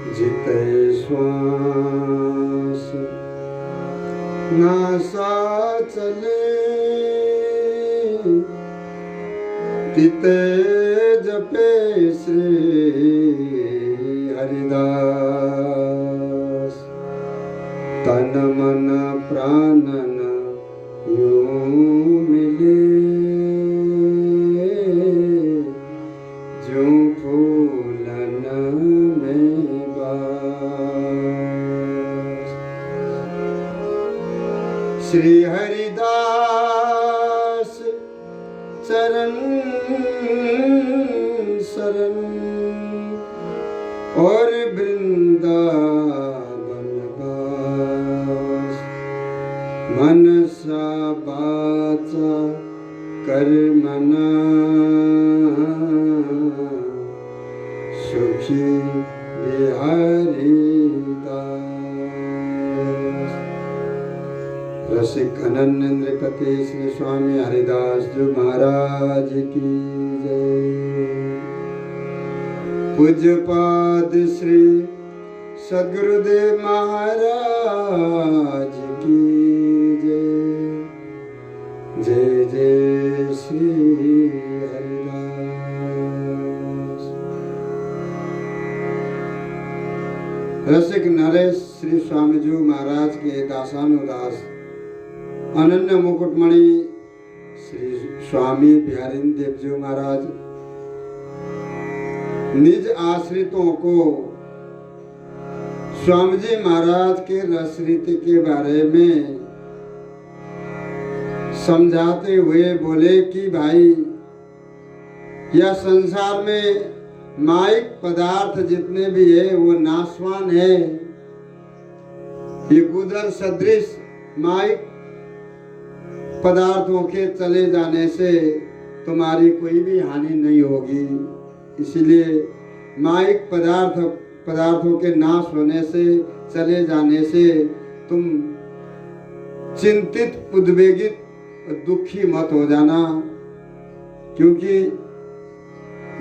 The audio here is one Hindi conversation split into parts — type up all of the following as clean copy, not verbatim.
जिते श्वास नासा चले तिते जपे श्री हरिदास। तन मन प्राणन यूं मिले जो फूलन में बास। श्री हरिदास चरण शरण और वृंदावन वास। मनसा वाचा कर्मणा सुखी बिहारी दास। रसिक अनन्य नृपति श्री स्वामी हरिदास जी महाराज की जय। पूज्यपाद श्री सद्गुरुदेव महाराज की जय। जय जय श्री हरिदास। रसिक नरेश श्री स्वामी जी महाराज के दासानुदास अनन्य मुकुटमणि श्री स्वामी बिहारिंद्र देव जी महाराज निज आश्रितों को स्वामी जी महाराज के रस रीति के बारे में समझाते हुए बोले कि भाई यह संसार में माइक पदार्थ जितने भी है वो नाशवान है। ये गुदर सदृश माइक पदार्थों के चले जाने से तुम्हारी कोई भी हानि नहीं होगी। इसलिए माइक पदार्थों के नाश होने से चले जाने से तुम चिंतित उद्वेगित दुखी मत हो जाना, क्योंकि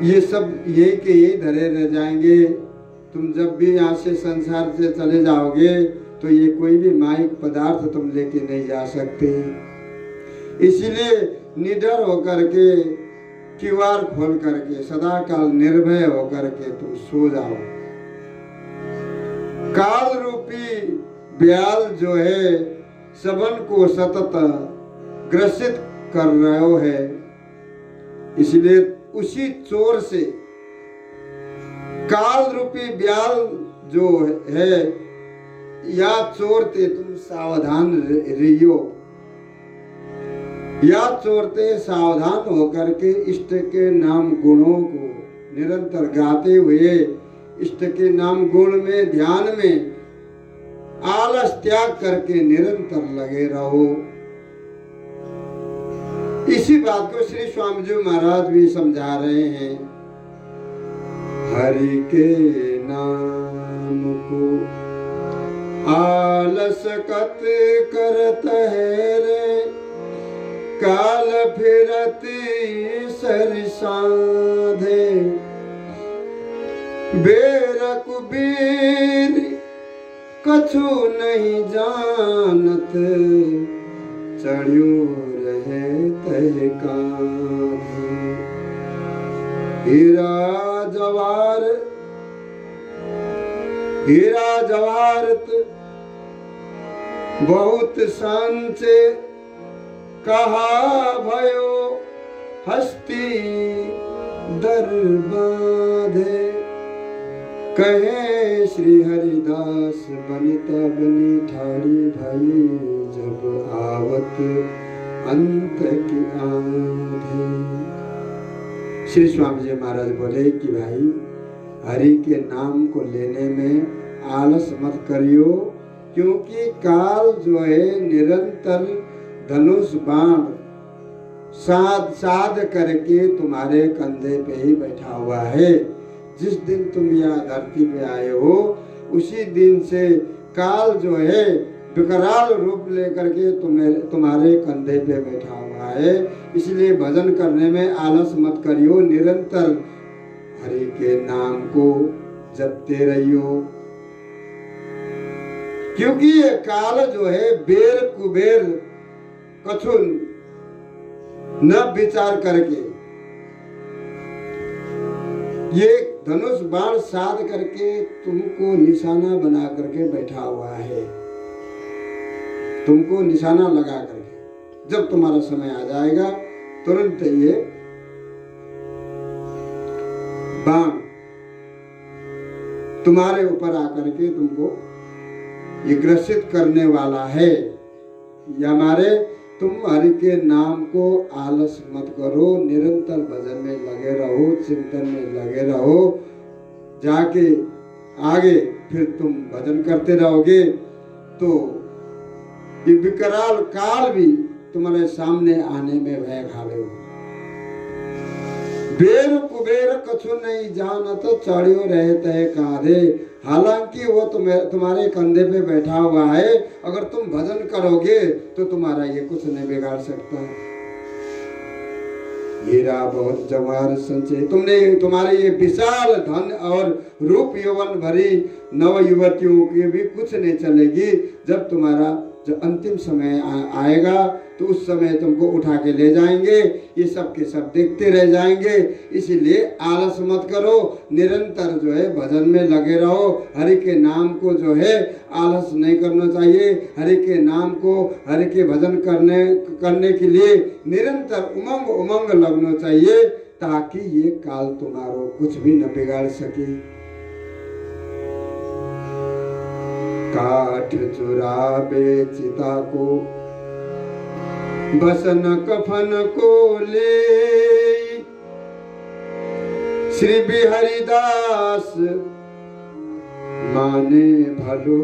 ये सब यही के यही धरे रह जाएंगे। तुम जब भी यहाँ से संसार से चले जाओगे तो ये कोई भी माइक पदार्थ तुम लेके नहीं जा सकते। इसीलिए निडर होकर के किवाड़ खोल करके सदा काल निर्भय होकर के तुम सो जाओ। काल रूपी ब्याल जो है सबन को सतत ग्रसित कर रहे है। इसलिए उसी चोर से काल रूपी ब्याल जो है या चोर ते तुम सावधान रहियो। या चोरते सावधान होकर के इष्ट के नाम गुणों को निरंतर गाते हुए इष्ट के नाम गुण में ध्यान में आलस त्याग करके निरंतर लगे रहो। इसी बात को श्री स्वामी जी महाराज भी समझा रहे हैं। हरि के नाम को आलस कत करत है रे काल फिरत सरसाधे। बेर कुबीर कछु नहीं जानत चढ़ियो रहे तह कांधे। हीरा जवारत बहुत सांचे कहा भयो हस्ती दर बांधे। कहे श्री हरिदास बनिता बनी ठाड़ी भाई जब आवत अंत की आंधे। श्री स्वामी जी महाराज बोले कि भाई हरि के नाम को लेने में आलस मत करियो, क्योंकि काल जो है निरंतर धनुष बाण साध करके तुम्हारे कंधे पे ही बैठा हुआ है। जिस दिन तुम यहाँ धरती पे आए हो उसी दिन से काल जो है विकराल रूप लेकर के तुम्हारे कंधे पे बैठा हुआ है। इसलिए भजन करने में आलस मत करियो, निरंतर हरि के नाम को जपते रहियो, क्योंकि ये काल जो है बेर कुबेर कछु न विचार करके ये धनुष बाण साध करके तुमको निशाना बना करके बैठा हुआ है, तुमको निशाना लगा करके। जब तुम्हारा समय आ जाएगा तुरंत ये बाण तुम्हारे ऊपर आकर के तुमको ये ग्रसित करने वाला है। ये हमारे तुम हरि के नाम को आलस मत करो, निरंतर भजन में लगे रहो, चिंतन में लगे रहो। जाके आगे फिर तुम भजन करते रहोगे तो ये विकराल काल भी तुम्हारे सामने आने में भय खावे। बेर कुबेर कछु नहीं जानत, चढ़ियो रहते है कांधे। हालांकि वो तुम्हारे कंधे पे बैठा हुआ है, अगर तुम भजन करोगे तो तुम्हारा ये कुछ नहीं बिगाड़ सकता। हीरा बहुत जवाहर संचय, तुम्हारे ये विशाल धन और रूप यौवन भरी नव युवतियों की भी कुछ नहीं चलेगी। जब तुम्हारा जो अंतिम समय आएगा तो उस समय तुमको उठा के ले जाएंगे, ये सब के सब देखते रह जाएंगे। इसीलिए आलस मत करो, निरंतर जो है भजन में लगे रहो। हरि के नाम को जो है आलस नहीं करना चाहिए। हरि के नाम को, हरि के भजन करने के लिए निरंतर उमंग लगना चाहिए, ताकि ये काल तुम्हारो कुछ भी न बिगाड़ सके। काठ चुराबे चिता को, बसन कफन को ले। श्री बिहरिदास माने भलो,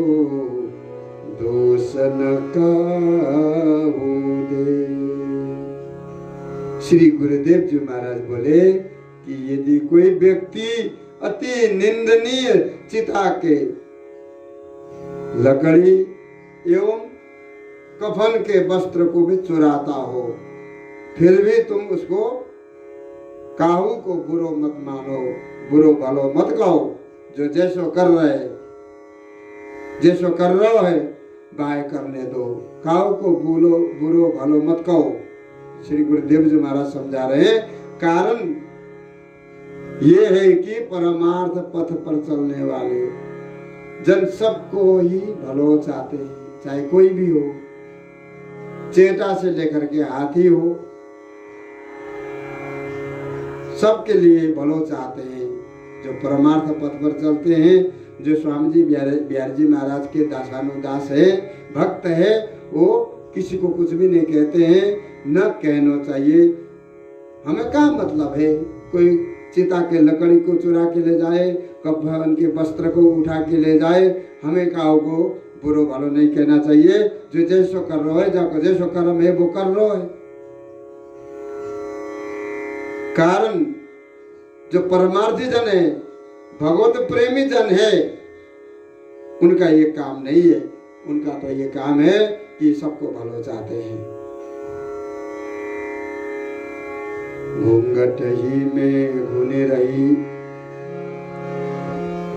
दोष न काहू दे। श्री गुरुदेव जी महाराज बोले कि यदि कोई व्यक्ति अति निंदनीय चिता के लकड़ी एवं कफन के वस्त्र को भी चुराता हो, फिर भी तुम उसको काहू को बुरो मत मानो, बुरो भलो मत कहो। जो जैसो कर रहे, जैसो कर रहा है बाय करने दो, काहू को बुरो भलो मत कहो। श्री गुरुदेव जी महाराज समझा रहे हैं, कारण ये है कि परमार्थ पथ पर चलने वाले जन सबको ही भलो चाहते हैं, चाहे कोई भी हो, चेटा से लेकर के हाथी हो, सबके लिए भलो चाहते हैं। जो परमार्थ पथ पर चलते हैं, जो स्वामी जी बिहारी जी महाराज के दासानुदास है, भक्त है, वो किसी को कुछ भी नहीं कहते हैं, न कहना चाहिए। हमें क्या मतलब है कोई चिता के लकड़ी को चुरा के ले जाए, कफन के वस्त्र को उठा के ले जाए, हमें काहू को बुरो भलो नहीं कहना चाहिए। जो जैसो कर रहा है, जाको जैसो कर्म है वो कर रहा है। कारण जो परमार्थी जन है, भगवत प्रेमी जन है, उनका ये काम नहीं है। उनका तो ये काम है कि सबको भलो चाहते हैं। घूंघट ही में घुनी रही,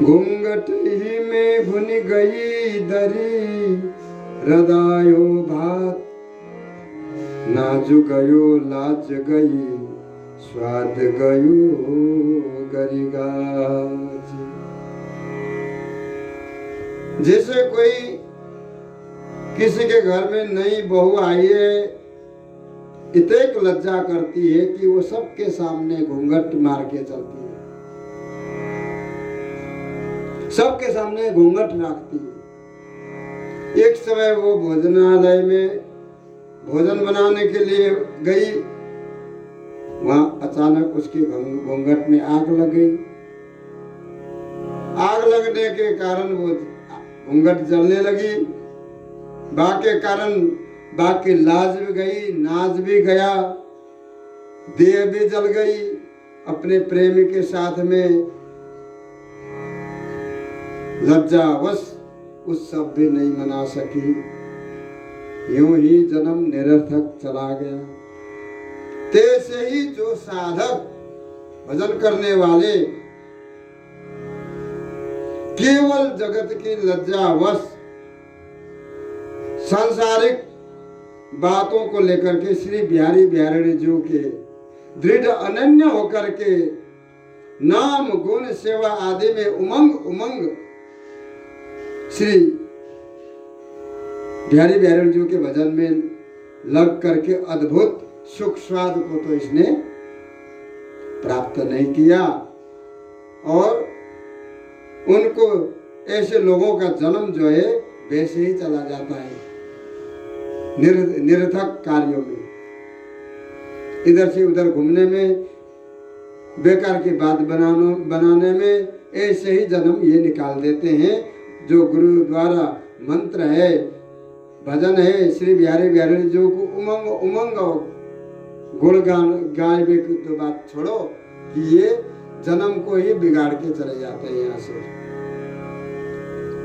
घूंघट ही में घुन गई दरी। हृदयो भात नाजु गयो, लाज गई, स्वाद गयो गरिगाज। जैसे कोई किसी के घर में नई बहू आई है, इतनी लज्जा करती है कि वो सबके सामने घूंघट मार के चलती है, सबके सामने घूंघट रखती है। एक समय वो भोजनालय में भोजन बनाने के लिए गई, वहां अचानक उसकी घूंघट में आग लग गई। आग लगने के कारण वो घूंघट जलने लगी। बाके कारण बाकी लाज भी गई, नाज भी गया, देह भी जल गई। अपने प्रेमी के साथ में लज्जावश उत्सव भी नहीं मना सकी। यूं ही जन्म निरर्थक चला गया। तैसे ही जो साधक भजन करने वाले केवल जगत की लज्जावश सांसारिक बातों को लेकर के श्री बिहारी बिहारी जी के दृढ़ अनन्य होकर के नाम गुण सेवा आदि में उमंग उमंग श्री बिहारी बिहारी जी के भजन में लग करके अद्भुत सुख स्वाद को तो इसने प्राप्त नहीं किया, और उनको ऐसे लोगों का जन्म जो है वैसे ही चला जाता है निरर्थक कार्यों में, इधर से उधर घूमने में, बेकार की बात बनाने में, ऐसे ही जन्म ये निकाल देते हैं। जो गुरु द्वारा मंत्र है, भजन है, श्री बिहारी बिहारी जी को उमंग उमंग गुणगान गाय भी तो बात छोड़ो कि ये जन्म को ही बिगाड़ के चले जाते हैं यहाँ से।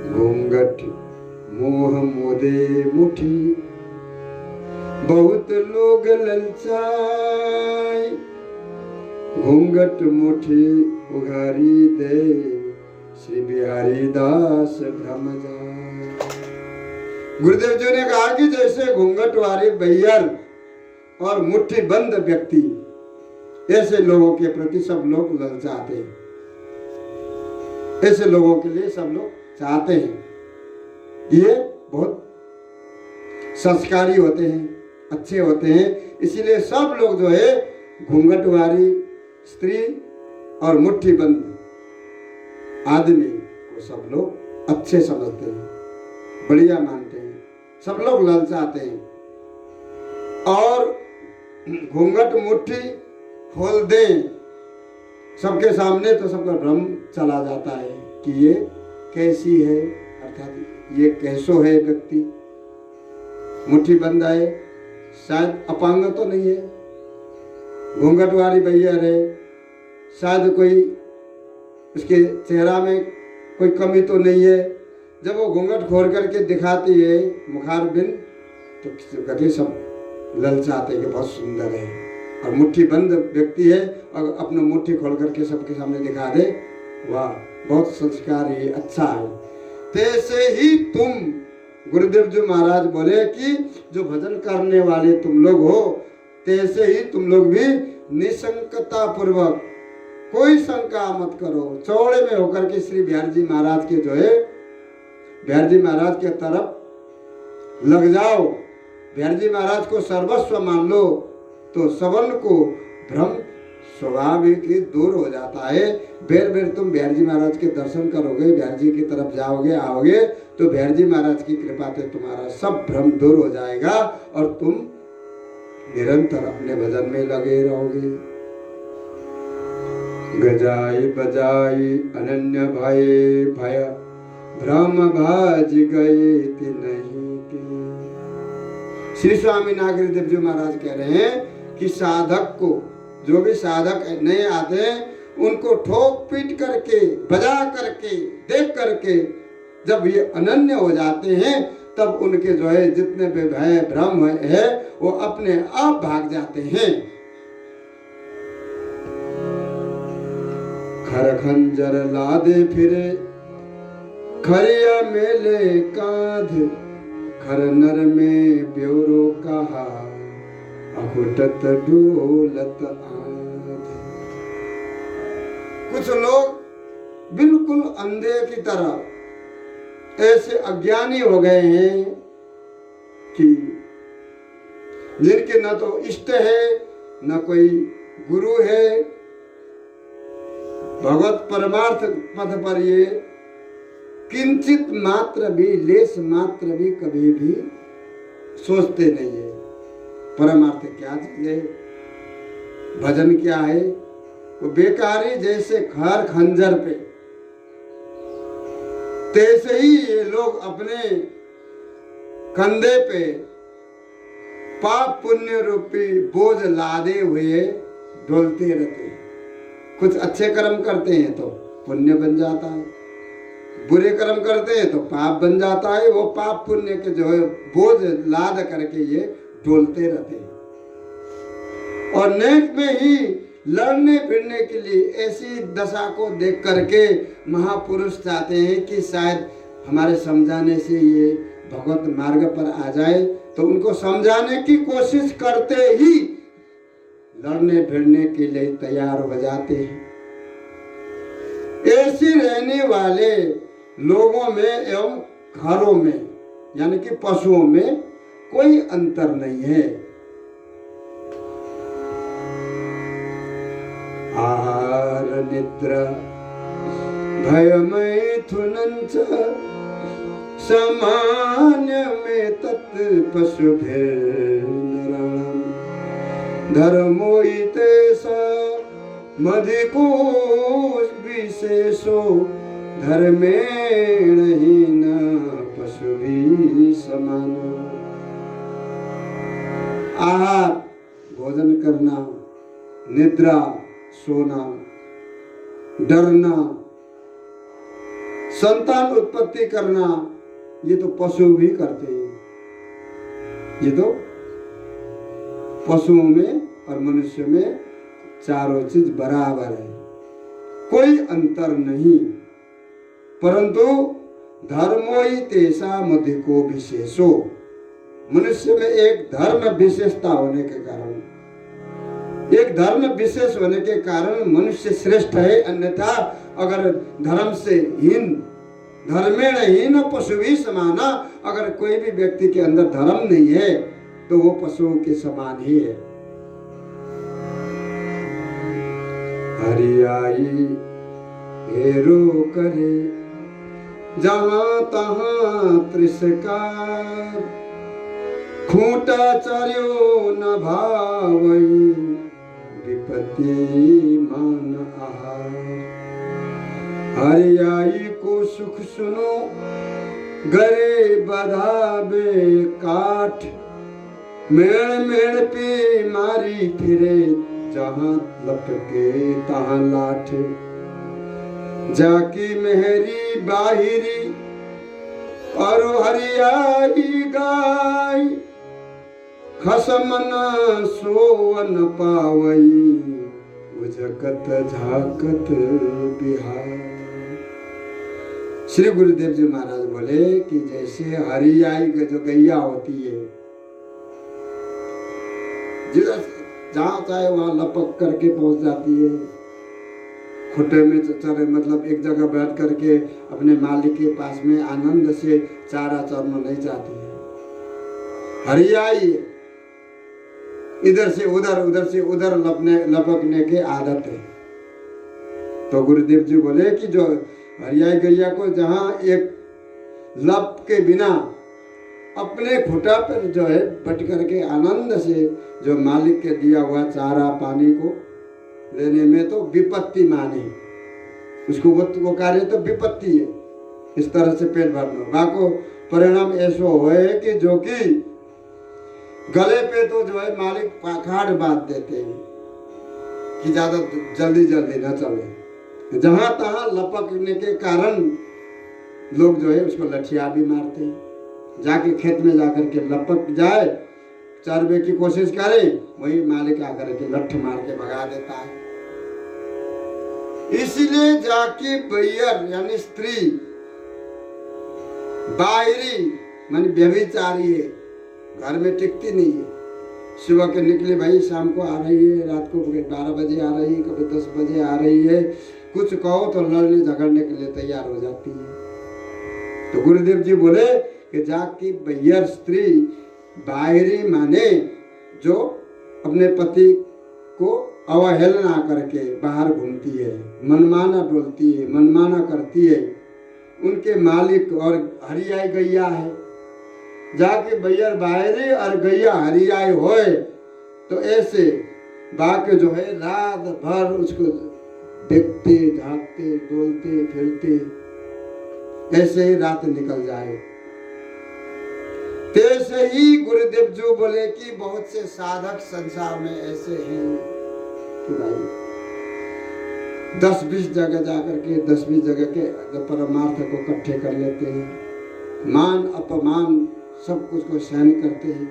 घूंघट मोह मोदे मुठी बहुत लोग ललचाए, घूंघट मुठी उघारी दे श्री बिहारी दास भ्रम जाए। गुरुदेव जी ने कहा कि जैसे घूंघट वाले बैयर और मुट्ठी बंद व्यक्ति, ऐसे लोगों के प्रति सब लोग ललचाते हैं, ऐसे लोगों के लिए सब लोग चाहते हैं। ये बहुत संस्कारी होते हैं, अच्छे होते हैं, इसीलिए सब लोग जो है घूंघट वाली स्त्री और मुट्ठी बंद आदमी को सब लोग अच्छे समझते हैं, बढ़िया मानते हैं, सब लोग ललचाते हैं। और घूंघट मुट्ठी खोल दें सबके सामने तो सबका भ्रम चला जाता है कि ये कैसी है, अर्थात ये कैसो है व्यक्ति, मुट्ठी बंद है, शायद अपांग तो नहीं है, घूंघट वाली भैया है, शायद कोई उसके चेहरा में कोई कमी तो नहीं है। जब वो घूंघट खोल करके दिखाती है मुखार बिन तो गठे सब ललचाते कि बहुत सुंदर है, और मुट्ठी बंद व्यक्ति है और अपना मुट्ठी खोल करके सबके सामने दिखा दे, वाह बहुत संस्कारी अच्छा है। तैसे ही तुम, गुरुदेव जी महाराज बोले कि जो भजन करने वाले तुम लोग हो, तैसे ही तुम लोग भी निशंकता पूर्वक कोई शंका मत करो, चौड़े में होकर के श्री बिहारी जी महाराज के जो है बिहारी जी महाराज के तरफ लग जाओ, बिहारी जी महाराज को सर्वस्व मान लो, तो सवन को भ्रम स्वाभाविक ही दूर हो जाता है। बेर बेर तुम बिहारी जी महाराज के दर्शन करोगे, बिहारी जी की तरफ जाओगे आओगे, तो बिहारी जी महाराज की कृपा से तुम्हारा सब भ्रम दूर हो जाएगा और तुम निरंतर अपने भजन में लगे रहोगे। गजाई बजाई अनन्य भय भय भ्रम भाज गए ति नहीं के। श्री स्वामी नागरी देव जी महाराज कह रहे हैं कि साधक को, जो भी साधक नए आते हैं, उनको ठोक पीट करके, बजा करके, देख करके जब ये अनन्य हो जाते हैं, तब उनके जो है जितने भी भय भ्रम है वो अपने आप भाग जाते हैं। खर खंजर लादे फिरे खरिया मेले कांध, खर नर में ब्योरो कहा अघुटत ढोलत आंध। कुछ लोग बिल्कुल अंधे की तरह ऐसे अज्ञानी हो गए हैं कि जिनके न तो इष्ट है न कोई गुरु है, भगवत परमार्थ पथ पर ये किंचित मात्र भी, लेस मात्र भी कभी भी सोचते नहीं है। परमार्थ क्या चीज है, भजन क्या है, वो बेकारी जैसे खर खंजर पे, तैसे ही ये लोग अपने कंधे पे पाप पुण्य रूपी बोझ लादे हुए डोलते रहते हैं। कुछ अच्छे कर्म करते हैं तो पुण्य बन जाता है, बुरे कर्म करते हैं तो पाप बन जाता है। वो पाप पुण्य के जो है बोझ लाद करके ये डोलते रहते हैं और नेक में ही लड़ने फिरने के लिए ऐसी दशा को देख करके महापुरुष चाहते हैं कि शायद हमारे समझाने से ये भगवत मार्ग पर आ जाए, तो उनको समझाने की कोशिश करते ही लड़ने भिड़ने के लिए तैयार हो जाते हैं। ऐसे रहने वाले लोगों में एवं घरों में यानी कि पशुओं में कोई अंतर नहीं है। आहार निद्रा भय मैथुनञ्च सामान्य में तत् पशुभिर्नराणाम् धर्मो इतेषा मधिको विशेषो धर्मेण हीन पशुभिः समान। आहार भोजन करना, निद्रा सोना, डरना, संतान उत्पत्ति करना, ये तो पशु भी करते हैं। ये तो पशुओं में और मनुष्य में चारों चीज बराबर है, कोई अंतर नहीं। परंतु धर्मो ही तेषा मधिको विशेषो, मनुष्य में एक धर्म विशेषता होने के कारण, एक धर्म विशेष होने के कारण मनुष्य श्रेष्ठ है। अन्यथा अगर धर्म से हीन, धर्मेण हीन पशु भी समाना, अगर कोई भी व्यक्ति के अंदर धर्म नहीं है तो वो पशुओं के समान ही है। हरियाई हेरो करे जहां तहां त्रिसकार, खूंटा चर्यो न भावई विपत्ति मान आहार। हरियाई को सुख सुनो गरे बधावे काठ, मेड़ मेड़ पे मारी फिरे जहां लपके तहां लाठ। जाकी मेहरी बाहिरी और हरियाई गाय, खसमन सोवन पावई उजकत झाकत बिहार। श्री गुरुदेव जी महाराज बोले कि जैसे हरियाई जो गैया होती है, जहां चाहे वहां लपक करके पहुंच जाती है, खुटे में चरे मतलब एक जगह बैठ करके अपने मालिक के पास में आनंद से चारा चरना नहीं चाहती है। हरियाई इधर से उधर लपकने के आदत है। तो गुरुदेव जी बोले कि जो हरियाई गैया को जहां एक लप के बिना अपने खुटा पर जो है बैठ करके आनंद से जो मालिक के दिया हुआ चारा पानी को लेने में तो विपत्ति माने, उसको वो कार्य तो विपत्ति है। इस तरह से पेट भरना बाको परिणाम ऐसा हुए कि जो कि गले पे तो जो है मालिक पाखाड़ बांध देते हैं कि ज्यादा जल्दी न चले। जहां तहां लपकने के कारण लोग जो है उसको लठिया भी मारते हैं। जाके खेत में जाकर के लपक जाए, चरवे की कोशिश करे, वही मालिक आकर के लठ मार के भगा देता है। इसलिए जाके बैयर यानी स्त्री बाहरी मानी व्यभिचारी है, घर में टिकती नहीं है। सुबह के निकले भाई, शाम को आ रही है, रात को 12 बजे आ रही है, कभी 10 बजे आ रही है, कुछ कहो तो लड़ने झगड़ने के लिए तैयार हो जाती है। तो गुरुदेव जी बोले कि जाकी बैयर स्त्री बाहरी माने जो अपने पति को अवहेलना करके बाहर घूमती है, मनमाना डोलती है, मनमाना करती है, उनके मालिक और हरियाई गैया है। जाके बैयर बाहरी और गैया हरियाई होए तो ऐसे बाके जो है रात भर उसको देखते झांकते डोलते फिरते ऐसे ही रात निकल जाए। तैसे ही गुरुदेव जो बोले कि बहुत से साधक संसार में ऐसे हैं कि भाई 10-20 जगह जाकर के 10-20 जगह के परमार्थ को इकट्ठे कर लेते हैं, मान अपमान सब कुछ को सहन करते हैं,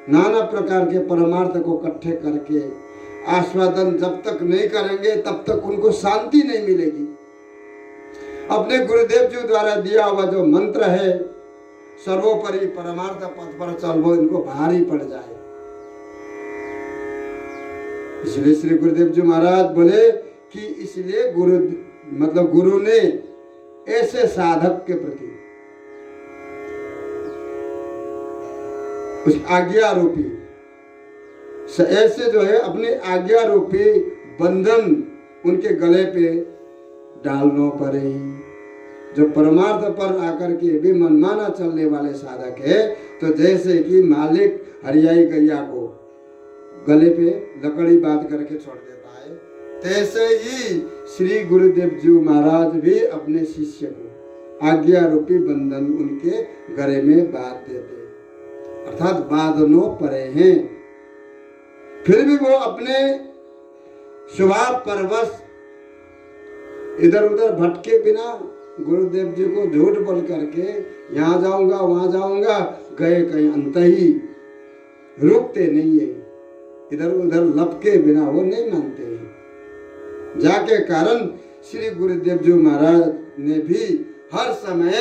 नाना प्रकार के परमार्थ को इकट्ठे करके आस्वादन जब तक नहीं करेंगे तब तक उनको शांति नहीं मिलेगी। अपने गुरुदेव जी द्वारा दिया हुआ जो मंत्र है, सर्वोपरि परमार्थ पथ पर चल, वो इनको भारी पड़ जाए। इसलिए श्री गुरुदेव जी महाराज बोले कि इसलिए गुरु ने ऐसे साधक के प्रति उस आज्ञा रूपी ऐसे जो है अपने आज्ञा रूपी बंधन उनके गले पे डालना पड़े। जो परमार्थ पर आकर के भी मनमाना चलने वाले साधक है, तो जैसे कि मालिक हरियाई गैया को गले पे लकड़ी बांध करके छोड़ देता है, तैसे ही श्री गुरुदेव जी महाराज भी अपने शिष्य को आज्ञा रूपी बंधन उनके गले में बांध देते, अर्थात बांधनो पड़े हैं। फिर भी वो अपने स्वभाव परवश इधर उधर भटके बिना गुरुदेव जी को झूठ बोल करके यहाँ जाऊंगा वहां जाऊंगा गए कहीं अंत ही, रुकते नहीं है। इधर उधर लपके बिना वो नहीं मानते हैं। जाके कारण श्री गुरुदेव जी महाराज ने भी हर समय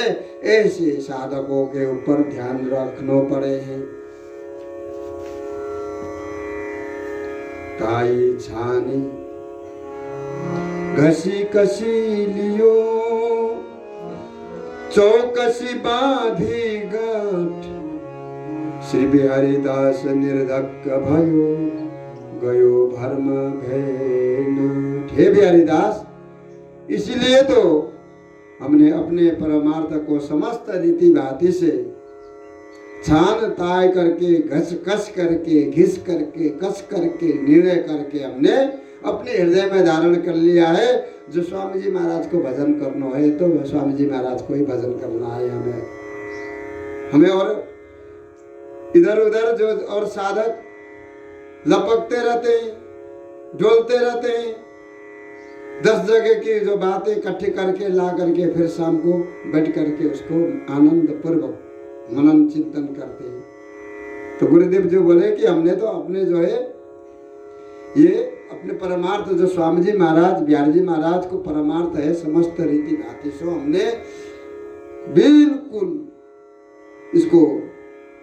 ऐसे साधकों के ऊपर ध्यान रखना पड़े हैं। ताई छानी घसी कसी लियो, चौकसी बांधी गांठ, श्री बिहारी दास निर्धक्क भयो, गयो भर्म भेन। हे बिहारी दास, इसलिए तो हमने अपने परमार्थ को समस्त रीति भांति से छान ताय करके, घस कस करके, घिस करके, कस करके, निर्णय करके हमने अपने हृदय में धारण कर लिया है। जो स्वामी जी महाराज को भजन करना है तो स्वामी जी महाराज को ही भजन करना है हमें। और इधर उधर जो और साधक लपकते रहते हैं, डोलते रहते हैं, 10 जगह की जो बातें इकट्ठी करके ला करके फिर शाम को बैठ करके उसको आनंद पूर्वक मनन चिंतन करते हैं। तो गुरुदेव जी बोले कि हमने तो अपने जो है ये अपने परमार्थ जो स्वामी जी महाराज बिहारी जी महाराज को परमार्थ है समस्त रीति भांति सो हमने बिल्कुल इसको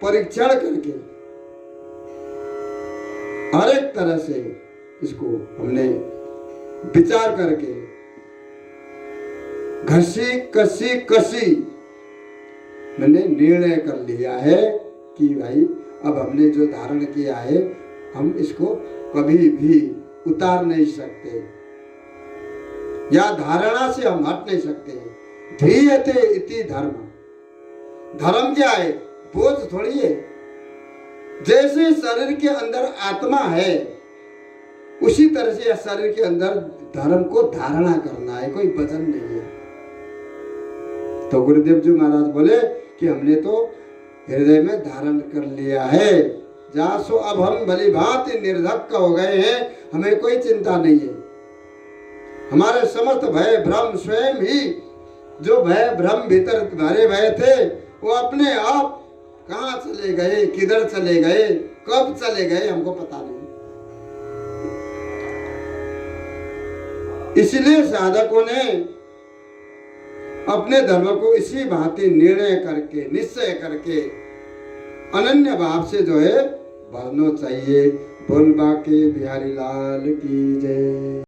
परीक्षण करके हर एक तरह से इसको हमने विचार करके घसी कसी कसी मैंने निर्णय कर लिया है कि भाई अब हमने जो धारण किया है हम इसको कभी भी उतार नहीं सकते, या धारणा से हम हट नहीं सकते। ध्रियते इति धर्म, धर्म क्या है? बोझ थोड़ी है। जैसे शरीर के अंदर आत्मा है उसी तरह से शरीर के अंदर धर्म को धारणा करना है, कोई वजन नहीं है। तो गुरुदेव जी महाराज बोले कि हमने तो हृदय में धारण कर लिया है, जा सो अब हम भली भांति निर्धक्क हो गए हैं, हमें कोई चिंता नहीं है। हमारे समस्त भय भ्रम स्वयं ही जो भय भ्रम भीतर भरे भय थे वो अपने आप कहाँ चले गए, किधर चले गए, कब चले गए हमको पता नहीं। इसलिए साधकों ने अपने धर्म को इसी भांति निर्णय करके निश्चय करके अनन्य भाव से जो है बढ़ना चाहिए। बोल बाके बिहारी लाल की जय।